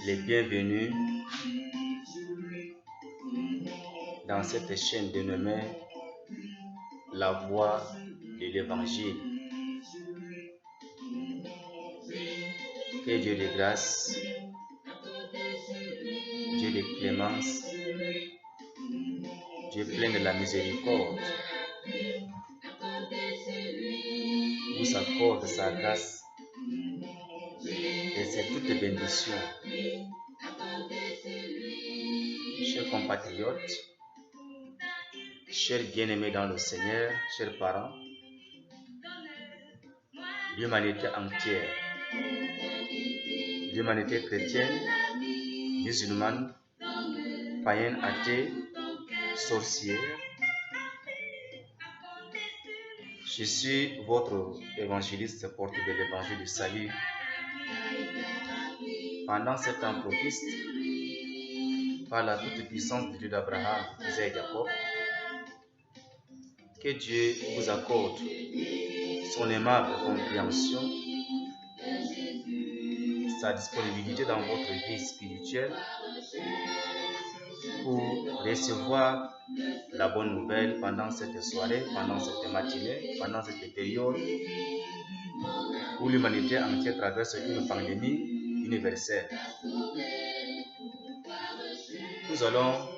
les bienvenus dans cette chaîne dénommée La Voix de l'Évangile. Que Dieu de grâce, Dieu de clémence, Dieu plein de la miséricorde, vous accorde sa grâce et ses toutes bénédictions. Chers compatriotes, chers bien-aimés dans le Seigneur, chers parents, l'humanité entière, l'humanité chrétienne, musulmane, païenne, athée, sorcière. Je suis votre évangéliste porte de l'évangile du salut. Pendant ce temps propice, par la toute puissance du Dieu d'Abraham, d'Isaac et Jacob, que Dieu vous accorde son aimable compréhension, sa disponibilité dans votre vie spirituelle pour recevoir la bonne nouvelle pendant cette soirée, pendant cette matinée, pendant cette période où l'humanité entière traverse une pandémie universelle. Nous allons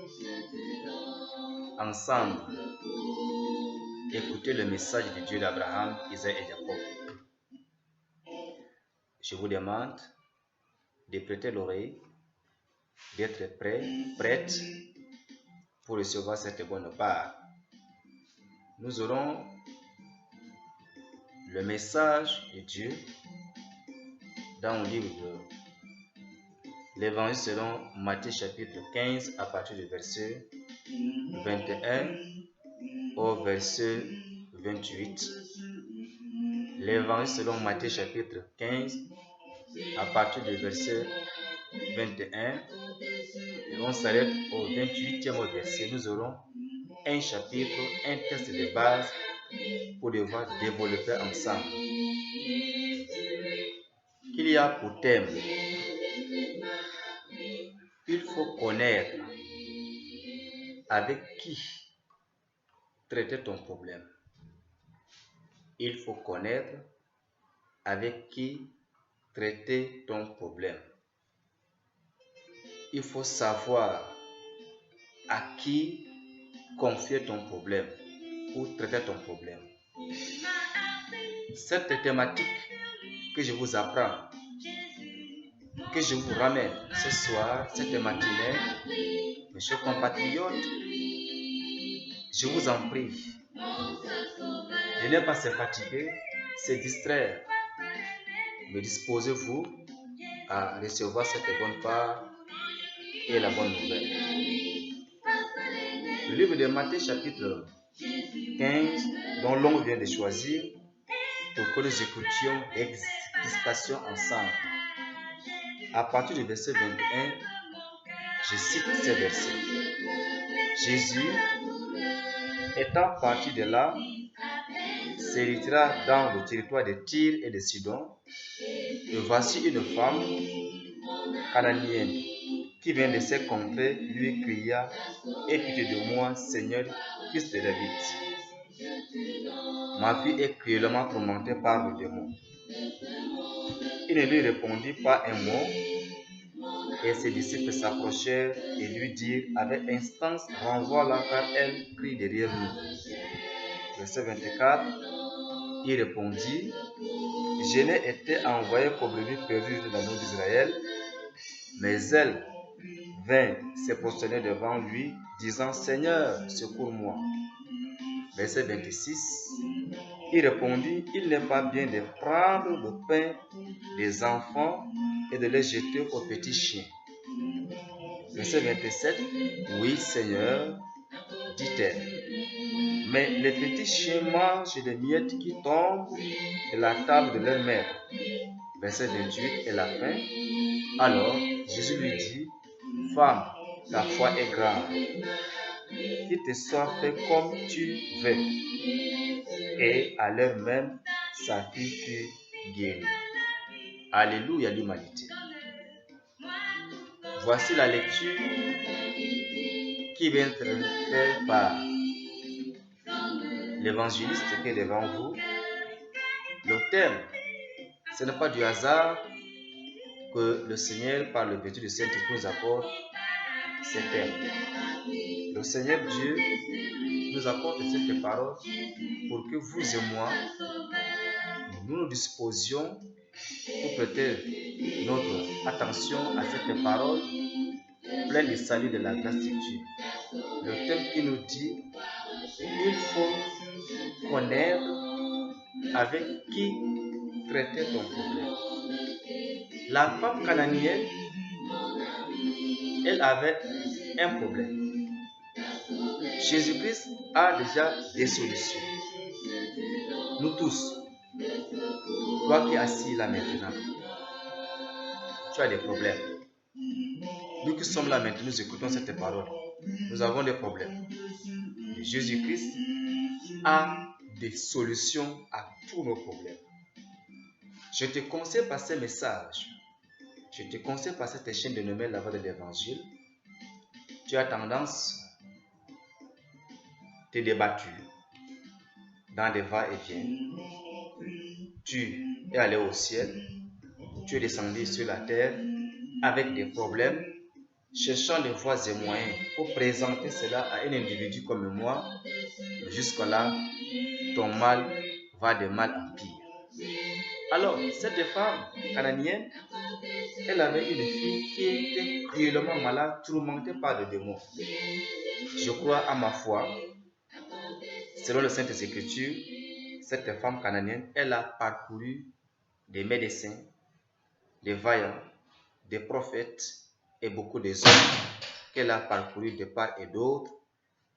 ensemble écouter le message de Dieu d'Abraham, Isaac et Jacob. Je vous demande de prêter l'oreille, d'être prête pour recevoir cette bonne part. Nous aurons le message de Dieu dans le livre de l'Évangile selon Matthieu chapitre 15 à partir du verset 21 au verset 28. L'Évangile selon Matthieu chapitre 15 à partir du verset 21 et on s'arrête au 28e verset. Nous aurons un chapitre, un texte de base pour devoir développer ensemble. Qu'il y a pour thème, il faut connaître avec qui traiter ton problème. Il faut connaître avec qui traiter ton problème. Il faut savoir à qui confier ton problème ou traiter ton problème. Cette thématique que je vous apprends, que je vous ramène ce soir, cette matinée, mes chers compatriotes, je vous en prie, de ne pas se fatiguer, se distraire, mais disposez-vous à recevoir cette bonne part et la bonne nouvelle. Le livre de Matthieu chapitre 15, dont l'on vient de choisir, pour que nous écoutions l'explication ensemble. À partir du verset 21, je cite ces versets. Jésus, étant parti de là, se retira dans le territoire de Tyr et de Sidon. Et voici une femme cananéenne qui vient de ces contrées lui cria « Aie pitié de moi, Seigneur, fils de David. Ma fille est cruellement tourmentée par le démon. » Il ne lui répondit pas un mot, et ses disciples s'approchèrent et lui dirent avec instance « Renvoie-la car elle crie derrière nous. » Verset 24, il répondit « Je n'ai été envoyé comme brebis perdu dans l'eau d'Israël. » Mais elle vint se prosterner devant lui, disant « Seigneur, secours-moi. » Verset 26, il répondit « Il n'est pas bien de prendre le pain des enfants et de les jeter aux petits chiens. » Verset 27, « Oui, Seigneur, dit-elle, mais les petits chiens mangent les miettes qui tombent de la table de leur maître. » Verset 28 et la fin. Alors Jésus lui dit, « Femme, ta foi est grande, qu'il te soit fait comme tu veux. » Et à l'heure même, sa fille fut guérie. Alléluia l'humanité. Voici la lecture qui vient être faite par l'évangéliste qui est devant vous. Le thème, ce n'est pas du hasard que le Seigneur, par le vertu du Saint-Esprit, nous apporte ces thèmes. Le Seigneur Dieu nous apporte cette parole pour que vous et moi, nous nous disposions pour prêter notre attention à cette parole pleine de salut de la grâce de Dieu. Le thème qui nous dit, il faut connaître avec qui traiter ton problème. La femme cananéenne, elle avait un problème. Jésus-Christ a déjà des solutions. Nous tous, toi qui es assis là maintenant, tu as des problèmes. Nous qui sommes là maintenant, nous écoutons cette parole. Nous avons des problèmes. Jésus-Christ a des solutions à tous nos problèmes. Je te conseille par ces messages, je te conseille par cette chaîne de nommée la voix de l'évangile. Tu as tendance à te débattre dans des va-et-vient. Tu es allé au ciel, tu es descendu sur la terre avec des problèmes, cherchant des voies et moyens pour présenter cela à un individu comme moi. Jusque-là, ton mal va de mal en pire. Alors, cette femme cananéenne, elle avait une fille qui était cruellement malade, tourmentée par des démons. Je crois à ma foi, selon les Saintes Écritures, cette femme cananéenne, elle a parcouru des médecins, des vaillants, des prophètes et beaucoup des hommes qu'elle a parcouru de part et d'autre,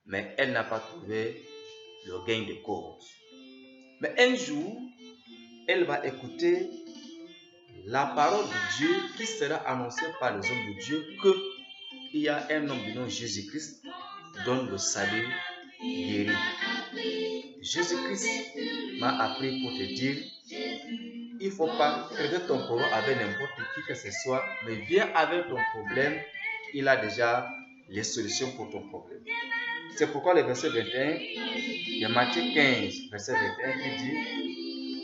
mais elle n'a pas trouvé le gain de cause. Mais un jour, elle va écouter la parole de Dieu qui sera annoncée par les hommes de Dieu qu'il y a un homme du nom de Jésus-Christ dont le salut guérit. Jésus-Christ m'a appris pour te dire, il ne faut pas traiter ton problème avec n'importe qui que ce soit, mais viens avec ton problème, il a déjà les solutions pour ton problème. C'est pourquoi le verset 21 de Matthieu 15, verset 21 qui dit,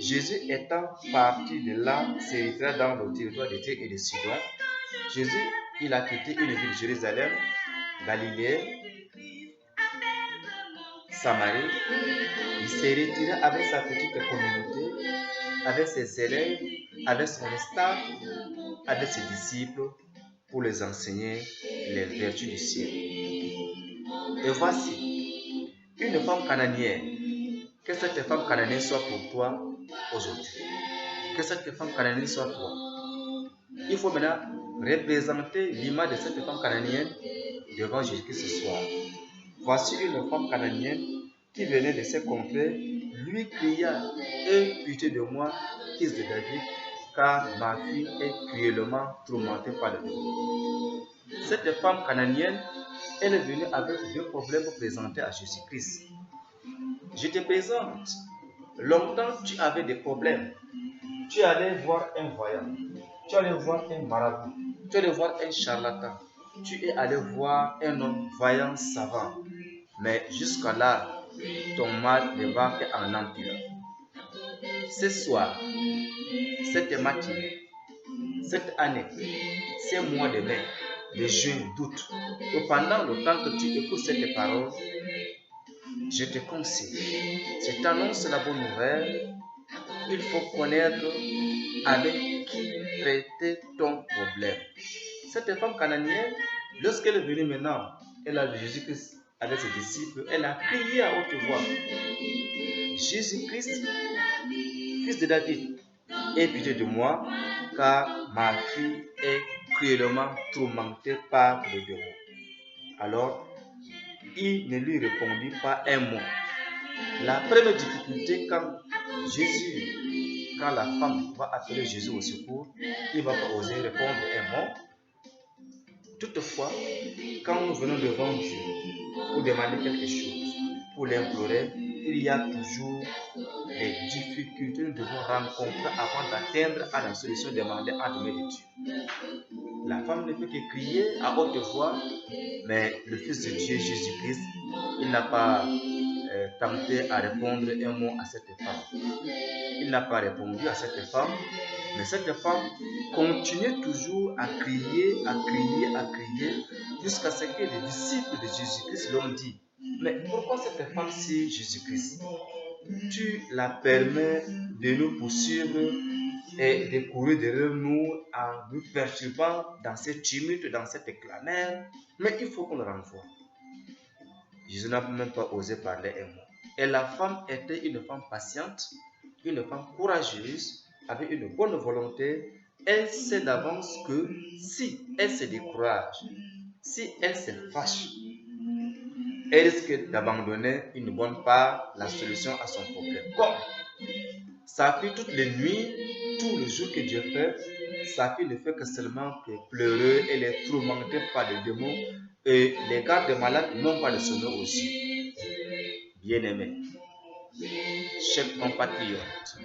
Jésus étant parti de là, se retira dans le territoire de Tyr et de Sidon. Jésus, il a quitté une ville de Jérusalem, Galilée, Samarie. Il s'est retiré avec sa petite communauté, avec ses élèves, avec son staff, avec ses disciples, pour les enseigner les vertus du ciel. Et voici, une femme cananéenne. Que cette femme cananéenne soit pour toi aujourd'hui. Que cette femme cananéenne soit toi. Il faut maintenant représenter l'image de cette femme cananéenne devant Jésus-Christ ce soir. Voici une femme cananéenne qui venait de ses contrées, lui cria, aie pitié de moi, fils de David, car ma fille est cruellement tourmentée par le démon. Cette femme cananéenne, elle est venue avec deux problèmes présentés à Jésus-Christ. Je te présente. Longtemps, tu avais des problèmes. Tu allais voir un voyant. Tu allais voir un marabout. Tu allais voir un charlatan. Tu es allé voir un homme vaillant, savant. Mais jusqu'à là, ton mal ne va qu'en empirant. Ce soir, cette matinée, cette année, ces mois de mai, de juin, d'août, ou pendant le temps que tu écoutes cette parole, je te conseille, je t'annonce la bonne nouvelle, il faut connaître avec qui traiter ton problème. Cette femme cananéenne, lorsqu'elle est venue maintenant, elle a vu Jésus-Christ avec ses disciples, elle a crié à haute voix, Jésus-Christ, fils de David, aie pitié de moi, car ma fille est cruellement tourmentée par le démon. Alors, il ne lui répondit pas un mot. La première difficulté quand la femme va appeler Jésus au secours, il ne va pas oser répondre un mot. Toutefois, quand nous venons devant Dieu pour demander quelque chose, pour l'implorer, il y a toujours des difficultés que nous devons rencontrer avant d'atteindre à la solution demandée à donner de Dieu. La femme ne peut que crier à haute voix, mais le Fils de Dieu, Jésus-Christ, il n'a pas tenté à répondre un mot à cette femme. Il n'a pas répondu à cette femme, mais cette femme continuait toujours à crier, jusqu'à ce que les disciples de Jésus-Christ l'ont dit. Mais pourquoi cette femme, si Jésus-Christ, tu la permets de nous poursuivre et de courir derrière nous en nous perturbant dans cette tumulte, dans cette clameur, mais il faut qu'on le renvoie. Jésus n'a même pas osé parler un mot. Et la femme était une femme patiente, une femme courageuse, avec une bonne volonté. Elle sait d'avance que si elle se décourage, si elle se fâche, elle risque d'abandonner une bonne part la solution à son problème. Bon, sa fille toutes les nuits, tous les jours que Dieu fait, sa fille ne fait que seulement que pleurer, elle est tourmentée par les démons et les gardes malades n'ont pas de sommeil aussi. Bien-aimés, chers compatriotes,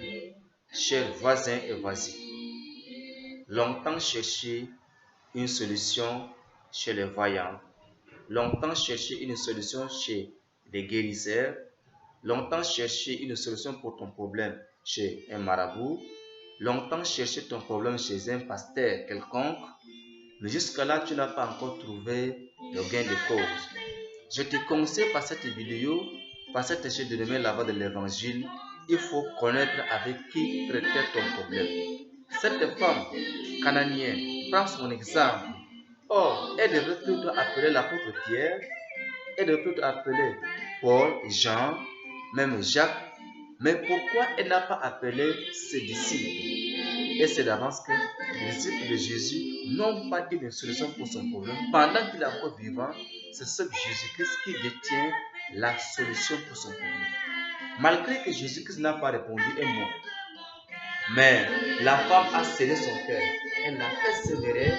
chers voisins et voisines, longtemps cherché une solution chez les voyants, longtemps cherché une solution chez les guérisseurs, longtemps cherché une solution pour ton problème chez un marabout, longtemps cherché ton problème chez un pasteur quelconque, mais jusqu'à là tu n'as pas encore trouvé le gain de cause. Je te conseille par cette vidéo, par cette échelle de demain la voie de l'évangile, il faut connaître avec qui traiter ton problème. Cette femme cananéenne, prends son exemple. Or, elle devrait plutôt appeler l'apôtre Pierre, elle devrait plutôt appeler Paul, Jean, même Jacques. Mais pourquoi elle n'a pas appelé ses disciples? Et c'est d'avance que les disciples de Jésus n'ont pas eu de solution pour son problème. Pendant qu'il est encore vivant, c'est seul Jésus-Christ qui détient la solution pour son problème. Malgré que Jésus-Christ n'a pas répondu un mot, mais la femme a scellé son cœur. Elle a persévéré,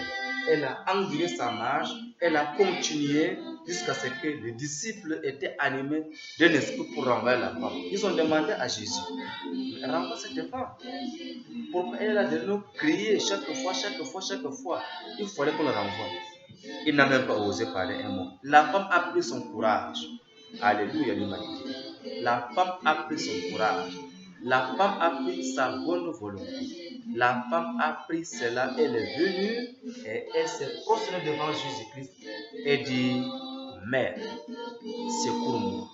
elle a enduré sa marche, elle a continué jusqu'à ce que les disciples étaient animés d'un esprit pour renvoyer la femme. Ils ont demandé à Jésus, renvoie cette femme. Pourquoi elle a de nous crier chaque fois. Il fallait qu'on le renvoie. Il n'a même pas osé parler un mot. La femme a pris son courage. Alléluia l'humanité. La femme a pris son courage. La femme a pris sa bonne volonté. La femme a pris cela. Elle est venue et elle s'est prosternée devant Jésus-Christ et dit, Mère, secours-moi.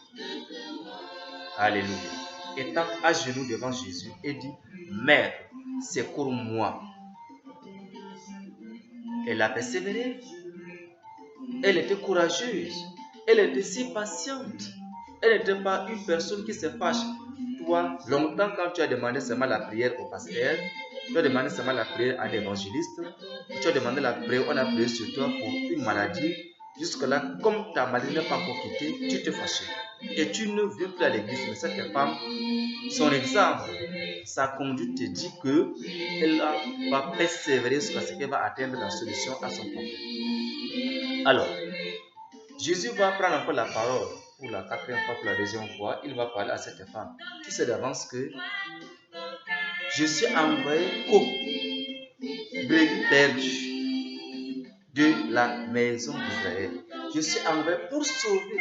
Alléluia. Étant à genoux devant Jésus, elle dit, Mère, secours-moi. Elle a persévéré. Elle était courageuse. Elle était si patiente. Elle n'était pas une personne qui se fâche. Toi, longtemps quand tu as demandé seulement la prière au pasteur, tu as demandé seulement la prière à l'évangéliste, tu as demandé la prière, on a prié sur toi pour une maladie, jusque-là, comme ta maladie n'a pas encore quitté, tu te fâches. Et tu ne viens plus à l'église. Mais cette femme, son exemple, sa conduite te dit qu'elle va persévérer jusqu'à ce qu'elle va atteindre la solution à son problème. Alors, Jésus va prendre encore la parole pour la quatrième fois, pour la deuxième fois. Il va parler à cette femme. Tu sais d'avance que je suis envoyé comme brebis perdu de la maison d'Israël. Je suis envoyé pour sauver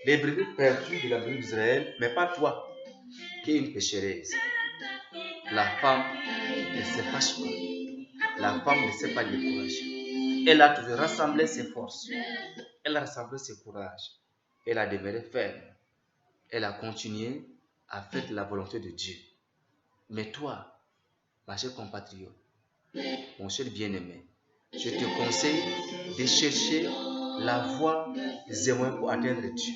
les brebis perdues de la maison d'Israël, mais pas toi, qui es une pécheresse. La femme ne se fâche pas. La femme ne s'est pas découragée. Elle a toujours rassemblé ses forces. Elle a rassemblé ses courages. Elle a demeuré ferme. Elle a continué à faire la volonté de Dieu. Mais toi, ma chère compatriote, mon cher bien-aimé, je te conseille de chercher la voie des moyens pour atteindre Dieu.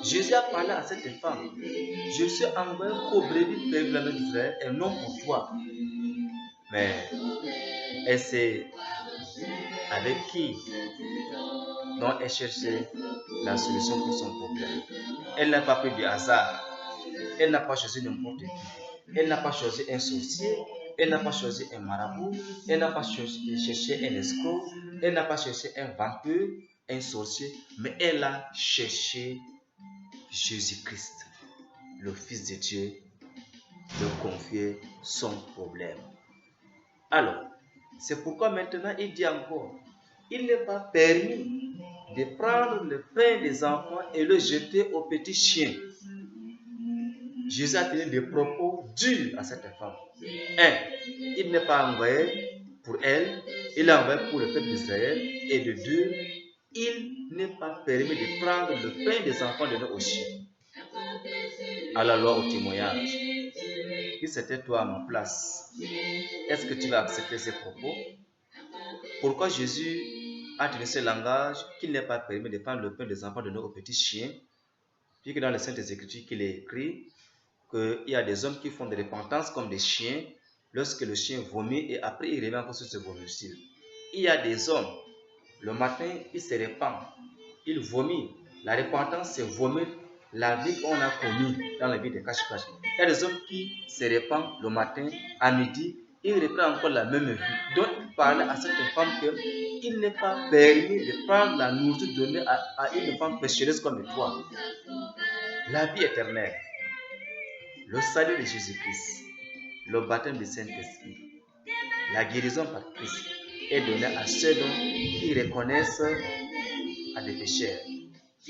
Jésus a parlé à cette femme. Je suis envoyé pour brebis perdues de la maison d'Israël et non pour toi. Mais elle sait avec qui donc elle cherchait la solution pour son problème. Elle n'a pas pris du hasard. Elle n'a pas choisi n'importe qui. Elle n'a pas choisi un sorcier. Elle n'a pas choisi un marabout. Elle n'a pas cherché un escroc. Elle n'a pas cherché un vampire, un sorcier. Mais elle a cherché Jésus-Christ, le Fils de Dieu, de confier son problème. Alors, C'est pourquoi maintenant il dit encore, il n'est pas permis de prendre le pain des enfants et le jeter aux petits chiens. Jésus a tenu des propos durs à cette femme. 1. Il n'est pas envoyé pour elle, il est envoyé pour le peuple d'Israël. Et de 2, il n'est pas permis de prendre le pain des enfants de nos chiens. À la loi, au témoignage. Si c'était toi à ma place, est-ce que tu vas accepter ces propos? Pourquoi Jésus a tenu ce langage qu'il n'est pas permis de prendre le pain des enfants de nos petits chiens, puisque dans les Saintes Écritures qu'il est écrit qu'il y a des hommes qui font des repentances comme des chiens lorsque le chien vomit et après il revient encore sur ce vomissile. Il y a des hommes, le matin il se répand, il vomit. La repentance c'est vomir la vie qu'on a commise dans la vie de cache-cache. Il y a des hommes qui se répandent le matin, à midi, il reprend encore la même vie. Donc il parlait à cette femme qu'il n'est pas permis de prendre la nourriture donnée à une femme péchereuse comme toi. La vie éternelle, le salut de Jésus-Christ, le baptême du Saint-Esprit, la guérison par Christ est donnée à ceux qui reconnaissent à des pécheurs,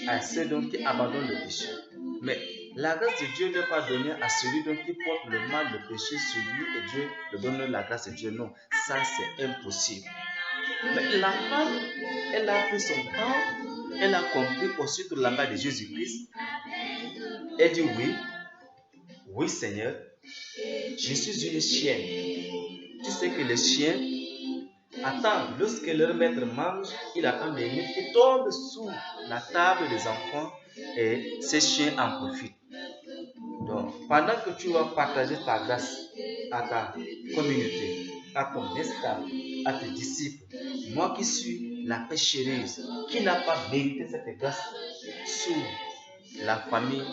à ceux qui abandonnent le péché. Mais la grâce de Dieu n'est pas donnée à celui qui porte le mal, le péché sur lui et Dieu le donne la grâce de Dieu. Non, ça c'est impossible. Mais la femme, elle a pris son temps, elle a compris aussi tout le langage de Jésus-Christ. Elle dit oui, oui Seigneur, je suis une chienne. Tu sais que les chiens attendent, lorsque leur maître mange, il attend les miettes qui tombent sous la table des enfants et ces chiens en profitent. Donc, pendant que tu vas partager ta grâce à ta communauté, à ton esclave, à tes disciples, moi qui suis la péchereuse, qui n'a pas mérité cette grâce sous la famille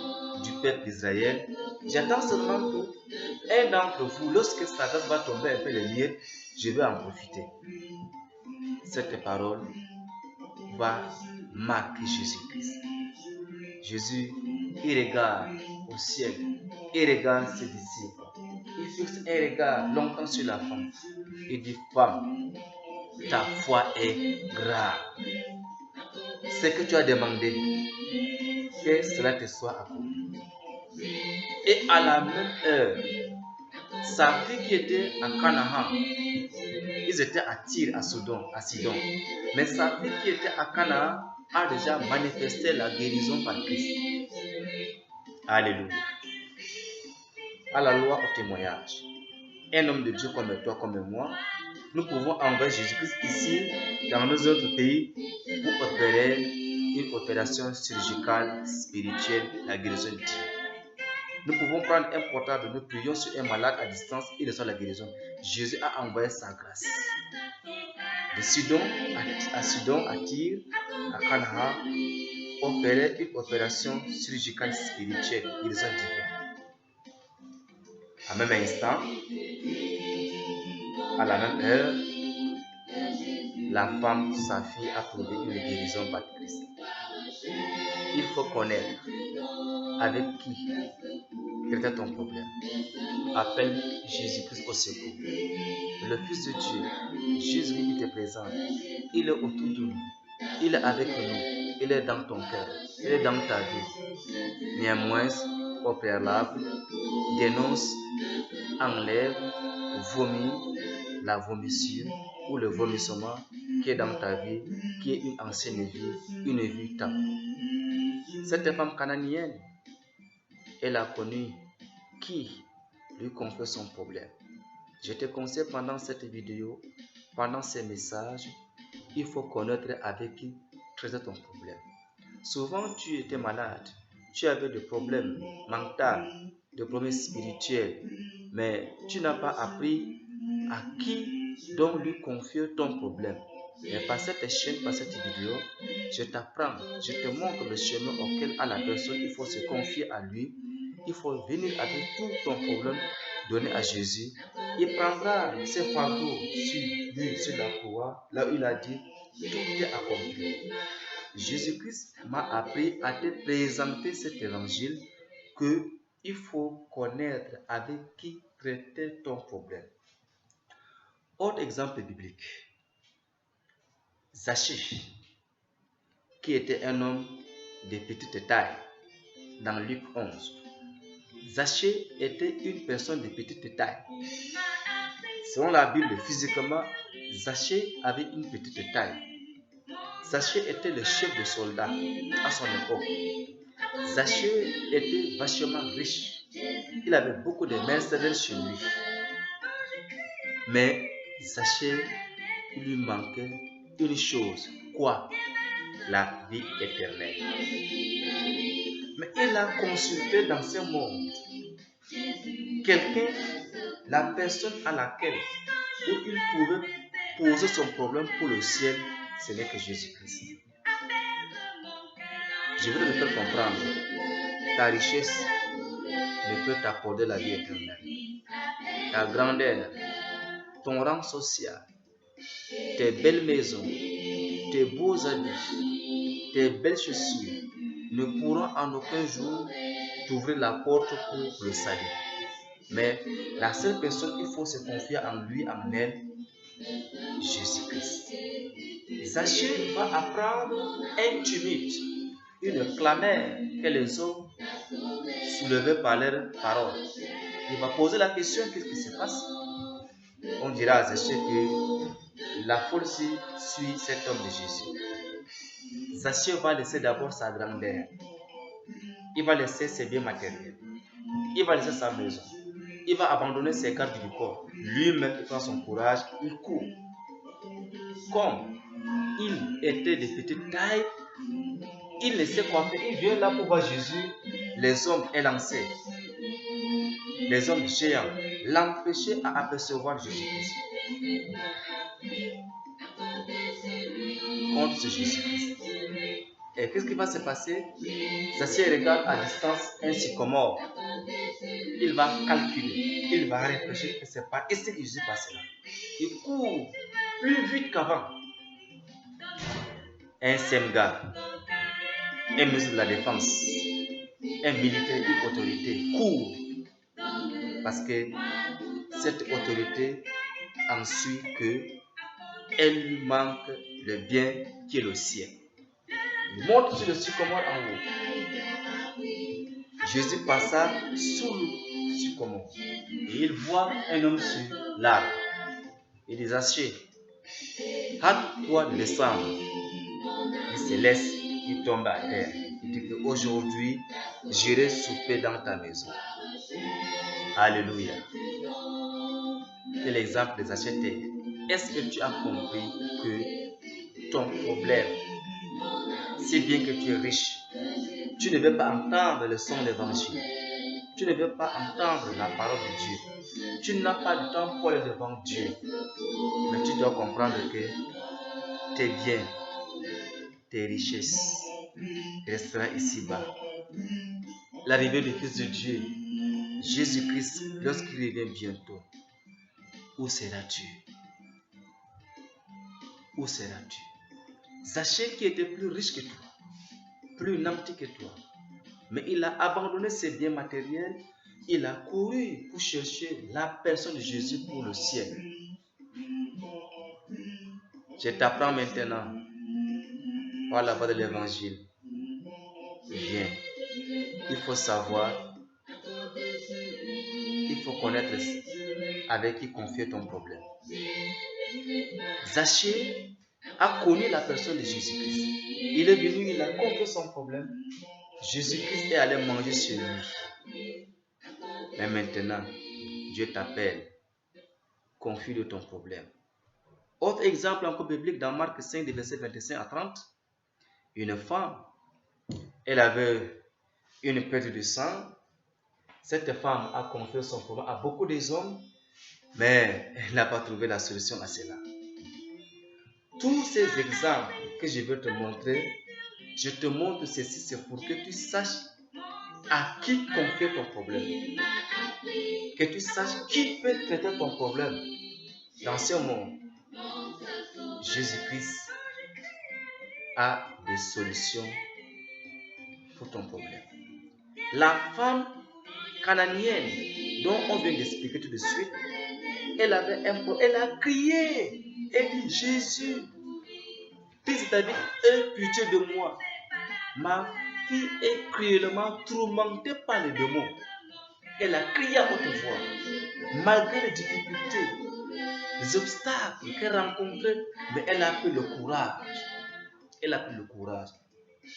du peuple d'Israël, j'attends seulement qu'un d'entre vous, lorsque sa grâce va tomber un peu les miettes, je vais en profiter. Cette parole va marquer Jésus-Christ. Jésus, il regarde au ciel, il regarde ses disciples. Il fixe un regard longtemps sur la femme. Il dit, femme, ta foi est grave. Ce que tu as demandé, que cela te soit accompli. Et à la même heure, sa fille qui était à Canaan, ils étaient à Tyr, à Sidon. Mais sa fille qui était à Canaan a déjà manifesté la guérison par Christ. Alléluia. À la loi, au témoignage. Un homme de Dieu comme toi, comme moi, nous pouvons envoyer Jésus-Christ ici, dans nos autres pays, pour opérer une opération chirurgicale, spirituelle, la guérison divine. Nous pouvons prendre un portable, nous prions sur un malade à distance, il reçoit la guérison. Jésus a envoyé sa grâce. De Sidon à Tyr, à Canaan, opérer une opération chirurgicale spirituelle, guérison divine. À même instant, à la même heure, la femme, sa fille, a trouvé une guérison par Christ. Il faut connaître avec qui était ton problème. Appelle Jésus-Christ au secours. Le Fils de Dieu, Jésus qui te présente, il est autour de nous. Il est avec nous. Il est dans ton cœur. Il est dans ta vie. Néanmoins, au préalable, dénonce, enlève, vomit la vomissure ou le vomissement qui est dans ta vie, qui est une ancienne vie, une vie taboue. Cette femme cananéenne, elle a connu qui lui confie son problème. Je te conseille pendant cette vidéo, pendant ces messages, il faut connaître avec qui traiter ton problème. Souvent, tu étais malade, tu avais des problèmes mentaux, des problèmes spirituels, mais tu n'as pas appris à qui donc lui confier ton problème. Et par cette chaîne, par cette vidéo, je t'apprends, je te montre le chemin auquel à la personne il faut se confier à lui. Il faut venir avec tout ton problème donné à Jésus. Il prendra ses fardeaux sur lui, sur la croix, là où il a dit, tout est accompli. Jésus-Christ m'a appris à te présenter cet évangile qu'il faut connaître avec qui traiter ton problème. Autre exemple biblique. Zachée, qui était un homme de petite taille, dans Luc 11. Zachée était une personne de petite taille. Selon la Bible, physiquement, Zachée avait une petite taille. Zachée était le chef de soldats à son époque. Zachée était vachement riche. Il avait beaucoup de mercenaires chez lui. Mais Zachée, il lui manquait une chose. Quoi? La vie éternelle. Mais il a consulté dans ce monde quelqu'un, la personne à laquelle où il pouvait poser son problème pour le ciel, ce n'est que Jésus-Christ. Je voudrais te faire comprendre, ta richesse ne peut t'apporter la vie éternelle. Ta grandeur, ton rang social, tes belles maisons, tes beaux habits, tes belles chaussures ne pourront en aucun jour t'ouvrir la porte pour le salut. Mais la seule personne qu'il faut se confier en lui, en elle, Jésus-Christ. Zachée va apprendre un tumulte, une clameur que les hommes soulevaient par leurs paroles. Il va poser la question, qu'est-ce qui se passe? On dira à Zachée que la foule suit cet homme de Jésus. Zachée va laisser d'abord sa grandeur. Il va laisser ses biens matériels. Il va laisser sa maison. Il va abandonner ses gardes du corps. Lui-même, il prend son courage, il court. Comme il était de petite taille, il ne sait quoi faire. Il vient là pour voir Jésus. Les hommes élancés, les hommes géants, l'empêchaient à apercevoir Jésus-Christ. Contre ce Jésus-Christ. Et qu'est-ce qui va se passer? Zachée regarde à distance un sycomore. Il va calculer, il va réfléchir que c'est pas ici que Jésus passe là. Il court plus vite qu'avant. Un semga, un ministre de la Défense, un militaire, une autorité court parce que cette autorité en suit que elle lui manque le bien qui est le ciel. Il monte sur le sycomore en haut. Jésus passa sous le sycomore et il voit un homme sur l'arbre. Il dit: Zachée, hâte-toi de descendre. Il se laisse, il tombe à terre. Il dit qu'aujourd'hui, j'irai souper dans ta maison. Alléluia. C'est l'exemple des Zachée. Est-ce que tu as compris que ton problème, si bien que tu es riche, tu ne veux pas entendre le son de l'évangile, tu ne veux pas entendre la parole de Dieu, tu n'as pas de temps pour aller devant Dieu, mais tu dois comprendre que tes biens, tes richesses resteront ici-bas. L'arrivée du Fils de Dieu, Jésus-Christ, lorsqu'il revient bientôt, où seras-tu? Où seras-tu? Zachée qui était plus riche que toi, plus nanti que toi, mais il a abandonné ses biens matériels, il a couru pour chercher la personne de Jésus pour le ciel. Je t'apprends maintenant par la voie de l'évangile. Viens, il faut savoir, il faut connaître avec qui confier ton problème. Zachée a connu la personne de Jésus-Christ. Il est venu, il a confié son problème. Jésus-Christ est allé manger chez lui. Mais maintenant, Dieu t'appelle. Confie de ton problème. Autre exemple encore biblique dans Marc 5, versets 25 à 30. Une femme, elle avait une perte de sang. Cette femme a confié son problème à beaucoup des hommes, mais elle n'a pas trouvé la solution à cela. Tous ces exemples que je veux te montrer, je te montre ceci, c'est pour que tu saches à qui confier ton problème. Que tu saches qui peut traiter ton problème. Dans ce monde, Jésus-Christ a des solutions pour ton problème. La femme cananéenne dont on vient d'expliquer tout de suite, elle avait un problème. Elle a crié. Elle dit, Jésus, fils de David, aie pitié de moi. Ma fille est cruellement tourmentée par les démons. Elle a crié à haute voix. Malgré les difficultés, les obstacles qu'elle rencontrait, mais elle a pris le courage. Elle a pris le courage.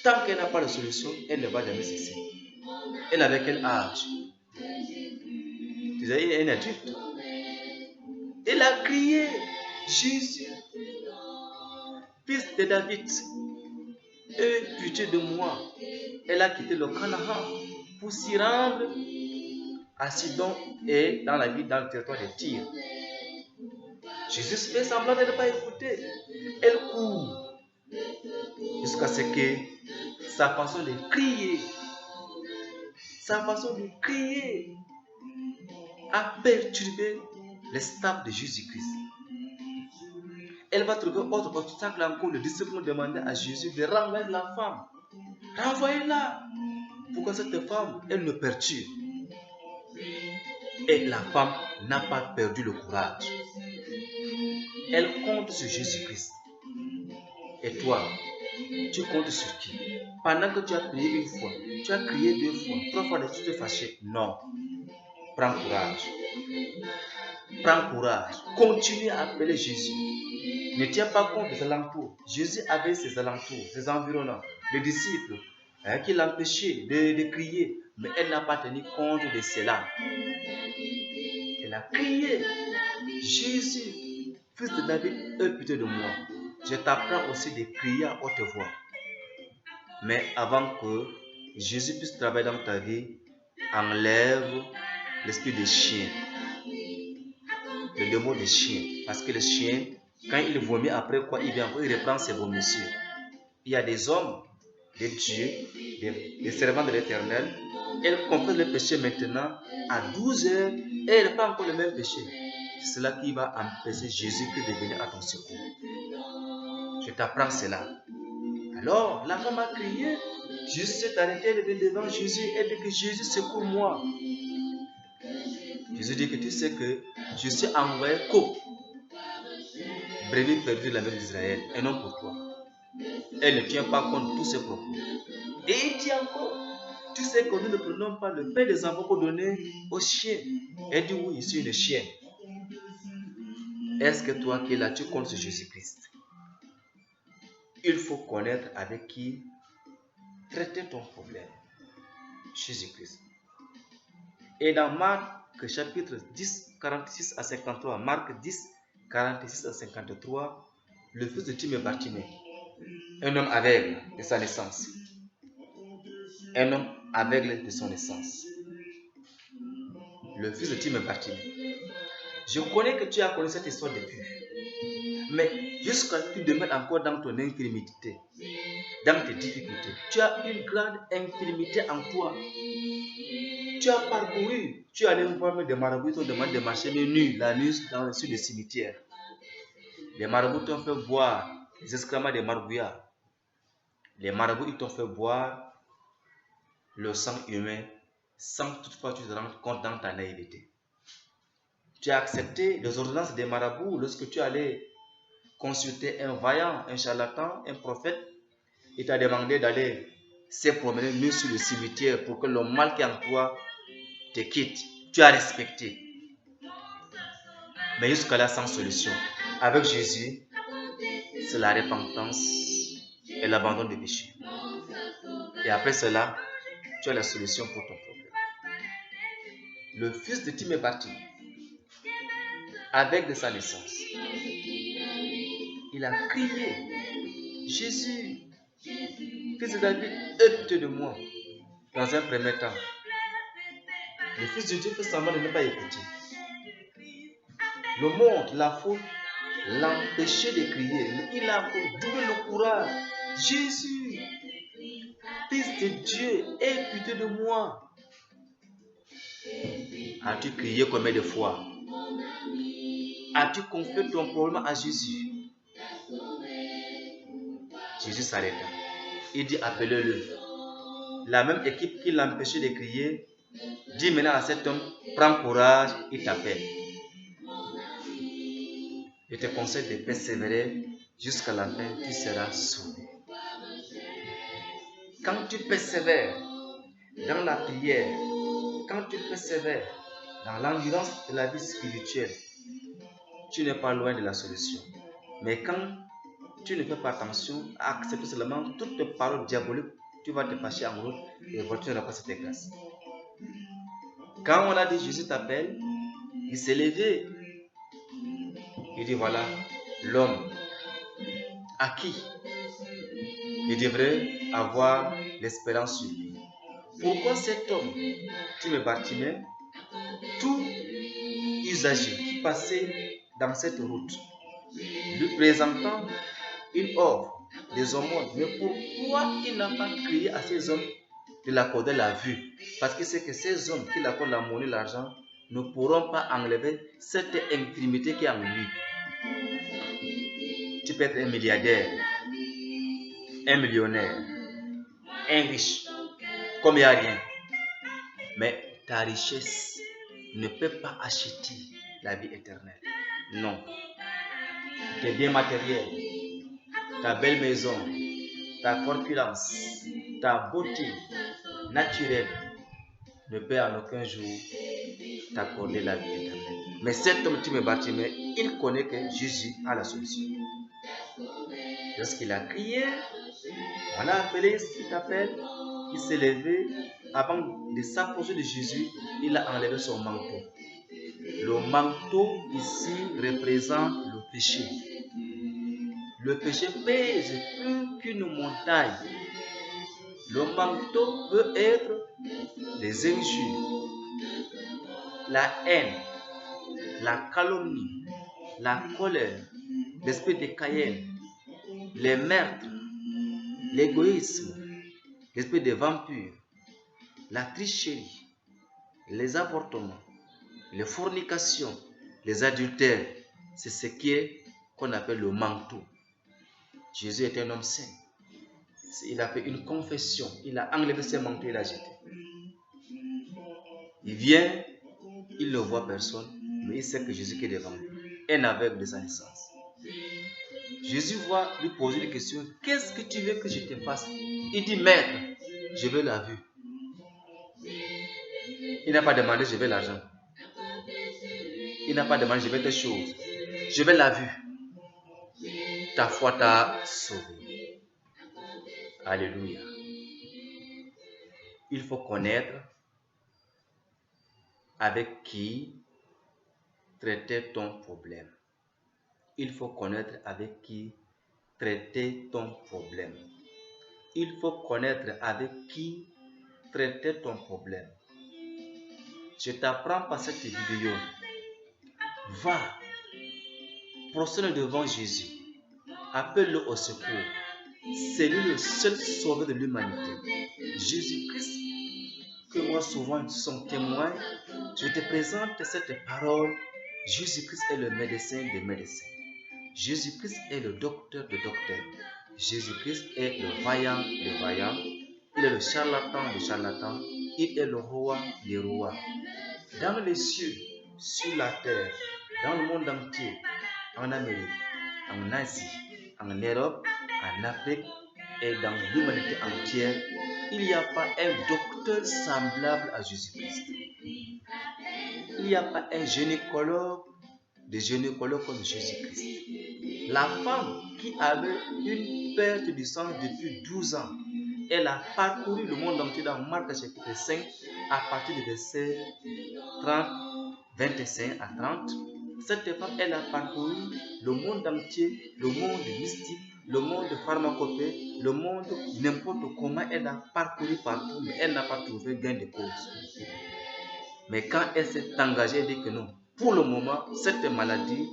Tant qu'elle n'a pas de solution, elle ne va jamais cesser. Elle avait quel âge? Elle est une adulte. Elle a crié, Jésus, fils de David, aie pitié de moi. Elle a quitté le Canaan pour s'y rendre à Sidon et dans la ville, dans le territoire de Tyr. Jésus fait semblant de ne pas écouter. Elle court jusqu'à ce que sa façon de crier, a perturbé les staffs de Jésus-Christ. Elle va trouver autre obstacle encore. Le disciple vont demander à Jésus de renvoyer la femme. Renvoyez-la. Pourquoi cette femme, elle ne perturbe? Et la femme n'a pas perdu le courage. Elle compte sur Jésus-Christ. Et toi, tu comptes sur qui? Pendant que tu as prié une fois, tu as crié 2 fois, 3 fois, tu t'es fâché. Non. Prends courage. Prends courage. Continue à appeler Jésus. Ne tiens pas compte des alentours. Jésus avait ses alentours, ses environnants, les disciples qui l'empêchaient de crier. Mais elle n'a pas tenu compte de cela. Elle a crié, Jésus, fils de David, aie pitié de moi. Je t'apprends aussi de crier à haute voix. Mais avant que Jésus puisse travailler dans ta vie, enlève l'esprit des chiens. Le démon des chiens. Parce que le chien, quand il vomit après quoi, il reprend ses vomissures. Il y a des hommes, des dieux, des servants de l'Éternel. Elles confessent le péché maintenant à 12 heures et elles font encore le même péché. C'est cela qui va empêcher Jésus-Christ de venir à ton secours. Je t'apprends cela. Alors, la femme a crié. Jésus s'est arrêté, elle est devant Jésus. Elle dit que Jésus, secours-moi. Jésus dit que tu sais que Jésus a envoyé qu'au brebis perdu de la maison d'Israël, et non pour toi. Elle ne tient pas compte de tous ses propos. Et il dit encore, tu sais que nous ne prenons pas le pain des enfants pour donner aux chiens. Elle dit oui, je suis une chienne. Est-ce que toi qui es là, tu comptes sur Jésus-Christ? Il faut connaître avec qui traiter ton problème. Jésus-Christ. Et dans Marc chapitre 10, 46 à 53, Marc 10, 46 à 53, le fils de Timée Bartimée, un homme aveugle de sa naissance. Un homme aveugle de son naissance. Le fils de Timée Bartimée. Je connais que tu as connu cette histoire depuis. Mais jusqu'à ce que tu demeures encore dans ton infirmité, dans tes difficultés, tu as une grande infirmité en toi. Tu as parcouru, tu es allé voir des marabouts, t'ont demandé de marcher nu la nuit sur le cimetière. Les marabouts t'ont fait boire les excréments des marabouillards. Les marabouts ils t'ont fait boire le sang humain sans toutefois tu te rends compte dans ta naïveté. Tu as accepté les ordonnances des marabouts lorsque tu allais consulter un vaillant, un charlatan, un prophète. Il t'a demandé d'aller se promener nu sur le cimetière pour que le mal qui est en toi te quitte. Tu as respecté. Mais jusqu'à là, sans solution. Avec Jésus, c'est la repentance et l'abandon des péchés. Et après cela, tu as la solution pour ton problème. Le fils de Timée Bartimée, avec de sa naissance, il a crié, Jésus, fils de David, aie pitié de moi. Dans un premier temps, le fils de Dieu fait semblant de ne pas écouter. Le monde, la faute, l'empêchait de crier. Il a encore doublé le courage. Jésus, fils de Dieu, aie pitié de moi. As-tu crié combien de fois? As-tu confié ton problème à Jésus? Jésus s'arrêta. Il dit appelez-le. La même équipe qui l'empêchait de crier dit maintenant à cet homme prends courage, il t'appelle. Je te conseille de persévérer jusqu'à la fin, tu seras sauvé. Quand tu persévères dans la prière, quand tu persévères dans l'endurance de la vie spirituelle, tu n'es pas loin de la solution. Mais quand tu ne fais pas attention à accepter seulement toutes les paroles diaboliques, tu vas te fâcher en route et tu n'auras pas cette grâce. Quand on a dit Jésus t'appelle, il s'est levé. Il dit voilà l'homme à qui il devrait avoir l'espérance sur lui. Pourquoi cet homme, tu me Bartimée, tout usager qui passait dans cette route, lui présentant une offre des aumônes, mais pourquoi il n'a pas crié à ces hommes de l'accorder la vue? Parce que c'est que ces hommes qui l'accordent la monnaie, l'argent, ne pourront pas enlever cette infirmité qui est en lui. Tu peux être un milliardaire, un millionnaire, un riche, comme il n'y a rien. Mais ta richesse ne peut pas acheter la vie éternelle. Non. Tes biens matériels, ta belle maison, ta corpulence, ta beauté naturelle ne peut en aucun jour t'accorder la vie éternelle. Mais cet homme qui me Bartimée, il connaît que Jésus a la solution. Lorsqu'il a crié, on a appelé ce qu'il t'appelle, il s'est levé, avant de s'approcher de Jésus, il a enlevé son manteau. Le manteau ici représente le péché. Le péché pèse plus qu'une montagne. Le manteau peut être les injures, la haine, la calomnie, la colère, l'esprit de Caïn, les meurtres, l'égoïsme, l'esprit de vampire, la tricherie, les avortements, les fornications, les adultères. C'est ce qu'on appelle le manteau. Jésus est un homme saint. Il a fait une confession. Il a enlevé ses manteaux et l'a jeté. Il vient, il ne voit personne, mais il sait que Jésus qui est devant lui, un aveugle de sa naissance. Jésus va lui poser une question. Qu'est-ce que tu veux que je te fasse? Il dit, maître, je veux la vue. Il n'a pas demandé, je veux l'argent. Il n'a pas demandé, je veux des choses. Je veux la vue. Ta foi t'a sauvé. Alléluia. Il faut connaître avec qui traiter ton problème. Il faut connaître avec qui traiter ton problème. Il faut connaître avec qui traiter ton problème. Je t'apprends par cette vidéo. Va, prosterne devant Jésus. Appelle-le au secours. C'est lui le seul sauveur de l'humanité. Jésus-Christ, que moi souvent son témoin, je te présente cette parole. Jésus-Christ est le médecin des médecins. Jésus-Christ est le docteur des docteurs. Jésus-Christ est le vaillant des vaillants. Il est le charlatan des charlatans. Il est le roi des rois. Dans les cieux, sur la terre, dans le monde entier, en Amérique, en Asie, en Europe, en Afrique et dans l'humanité entière, il n'y a pas un docteur semblable à Jésus-Christ. Il n'y a pas un gynécologue comme Jésus-Christ. La femme qui avait une perte du sang depuis 12 ans, elle a parcouru le monde entier dans Marc chapitre 5 à partir du verset 25 à 30. Cette femme, elle a parcouru le monde entier, le monde mystique, le monde pharmacopée, le monde n'importe comment. Elle a parcouru partout, mais elle n'a pas trouvé gain de cause. Mais quand elle s'est engagée, elle dit que non. Pour le moment, cette maladie,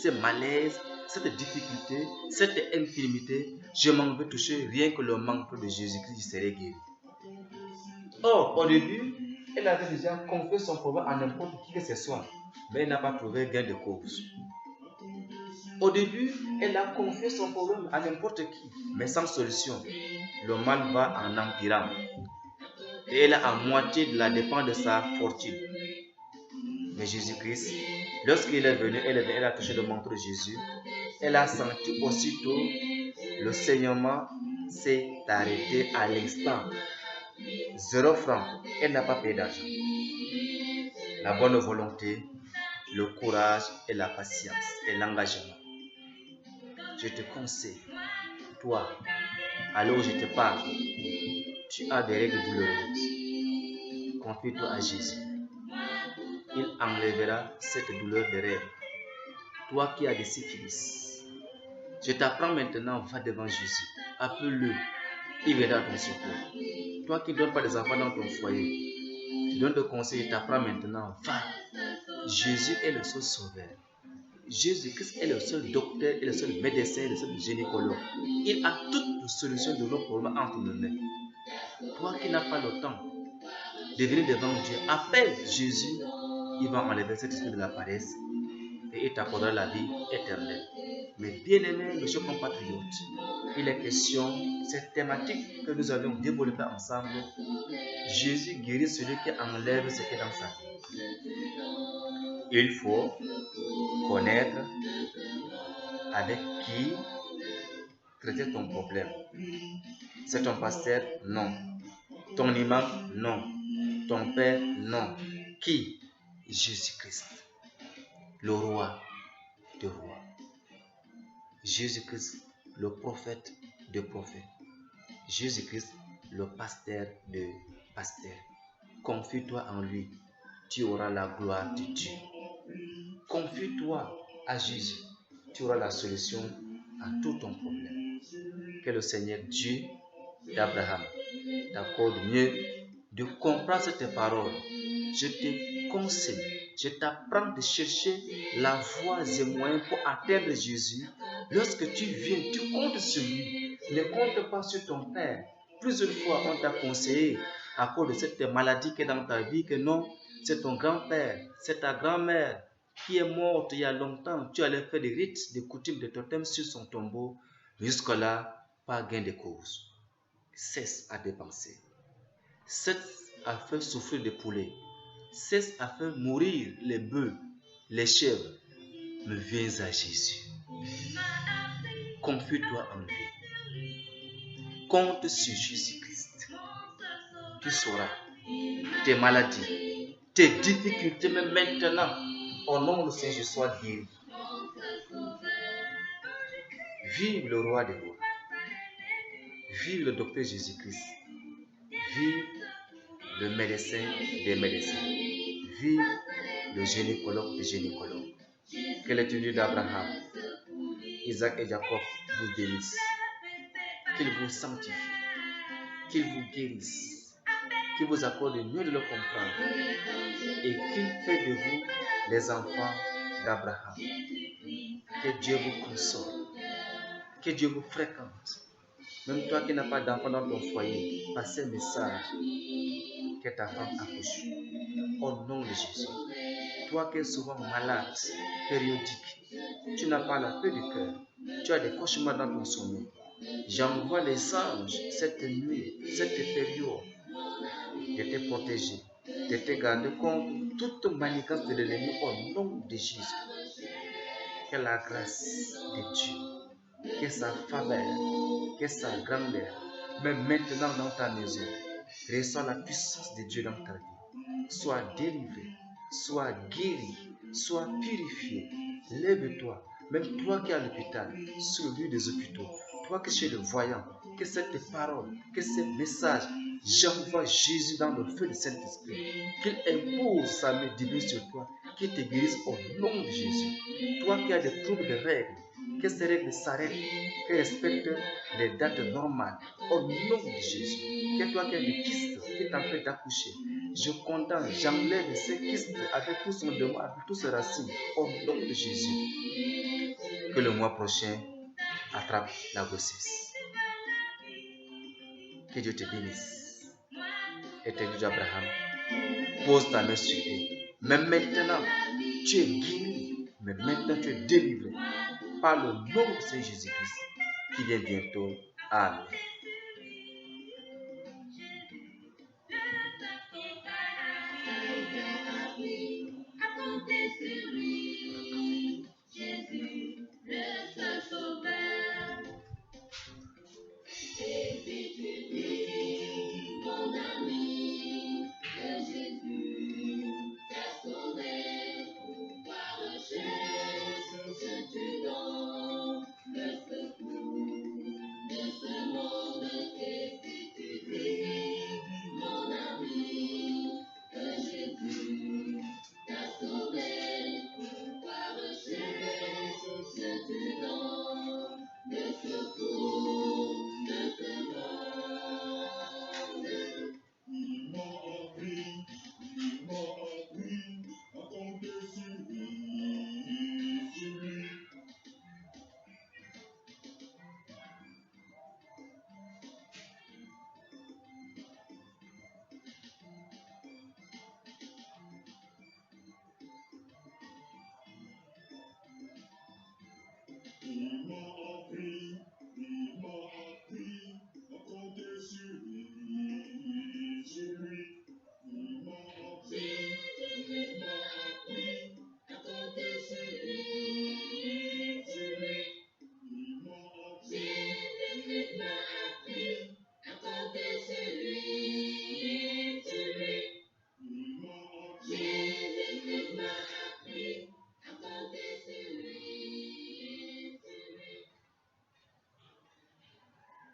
ce malaise, cette difficulté, cette infirmité, je m'en vais toucher rien que le manteau de Jésus-Christ serait guéri. Or, au début, elle avait déjà confié son problème à n'importe qui que ce soit, mais elle n'a pas trouvé gain de cause. Au début, elle a confié son problème à n'importe qui, mais sans solution. Le mal va en empirant. Et elle a à moitié de la dépense de sa fortune. Mais Jésus-Christ, Lorsqu'il est venu, elle a touché le manteau de Jésus. Elle a senti aussitôt le saignement s'est arrêté à l'instant. 0 franc. Elle n'a pas payé d'argent. La bonne volonté, le courage et la patience et l'engagement. Je te conseille, toi, à l'heure où je te parle, tu as des règles douloureuses. Confie-toi à Jésus. Il enlèvera cette douleur de rêve. Toi qui as des syphilis, je t'apprends maintenant, va devant Jésus. Appelle-le. Il viendra à ton secours. Toi qui ne donnes pas des enfants dans ton foyer, tu donnes des conseils, je t'apprends maintenant, va. Jésus est le seul sauveur. Jésus-Christ est le seul docteur, et le seul médecin, le seul gynécologue. Il a toutes les solutions de nos problèmes entre nos mains. Toi qui n'as pas le temps de venir devant Dieu, appelle Jésus. Il va enlever cet esprit de la paresse et il t'accordera la vie éternelle. Mais bien aimé, monsieur compatriote, il est question, cette thématique que nous allons développer ensemble, Jésus guérit celui qui enlève ce qui est dans sa vie. Il faut connaître avec qui traiter ton problème. C'est ton pasteur? Non. Ton imam? Non. Ton père? Non. Qui? Jésus-Christ, le roi des rois. Jésus-Christ, le prophète des prophètes. Jésus-Christ, le pasteur de pasteurs. Confie-toi en lui, tu auras la gloire de Dieu. Confie-toi à Jésus, tu auras la solution à tout ton problème. Que le Seigneur Dieu d'Abraham t'accorde mieux de comprendre cette parole. Je te conseille, je t'apprends de chercher la voie et moyens pour atteindre Jésus. Lorsque tu viens, tu comptes sur lui. Ne compte pas sur ton père. Plusieurs fois, on t'a conseillé à cause de cette maladie qui est dans ta vie que non, c'est ton grand-père, c'est ta grand-mère qui est morte il y a longtemps. Tu allais faire des rites, des coutumes, des totems sur son tombeau. Jusque-là, pas gain de cause. Cesse à dépenser. Cesse à faire souffrir les poulets. Cesse à faire mourir les bœufs, les chèvres. Mais viens à Jésus. Confie-toi en lui. Compte sur Jésus-Christ. Tu sauras tes maladies, tes difficultés, mais maintenant, au nom du Seigneur, je sois guéri. Vive le roi des rois. Vive le docteur Jésus-Christ. Vive le médecin des médecins. Vive le gynécologue des gynécologues. Que l'éternel d'Abraham, Isaac et Jacob vous bénisse. Qu'il vous sanctifie. Qu'il vous guérisse. Qu'il vous accorde mieux de le comprendre. Et qu'il fait de vous les enfants d'Abraham. Que Dieu vous console. Que Dieu vous fréquente. Même toi qui n'as pas d'enfant dans ton foyer, passez un message que ta femme accouche. Au nom de Jésus. Toi qui es souvent malade, périodique, tu n'as pas la paix du cœur, tu as des cauchemars dans ton sommeil. J'envoie les anges cette nuit, cette période, de te protéger, de te garder contre toute manigance de l'ennemi au nom de Jésus. Que la grâce de Dieu, que sa faveur, que sa grandeur, même maintenant dans ta maison, reçois la puissance de Dieu dans ta vie. Sois délivré, sois guéri, sois purifié. Lève-toi, même toi qui es à l'hôpital, sur le lit des hôpitaux, toi qui es le voyant, que cette parole, que ce message, j'envoie Jésus dans le feu du Saint-Esprit, qu'il impose sa main divine sur toi, qu'il te guérisse au nom de Jésus. Toi qui as des troubles de règles, que ces règles s'arrêtent, qu'elles respectent les dates normales, au nom de Jésus. Que toi qui as des kystes qui t'empêchent d'accoucher, je condamne, j'enlève ces kystes avec tout son démon, avec toutes ses racines, au nom de Jésus. Que le mois prochain attrape la grossesse. Que Dieu te bénisse. Éternel d'Abraham, pose ta main sur eux. Mais maintenant, tu es guéri. Mais maintenant, tu es délivré par le nom de Saint Jésus-Christ qui vient bientôt. Amen.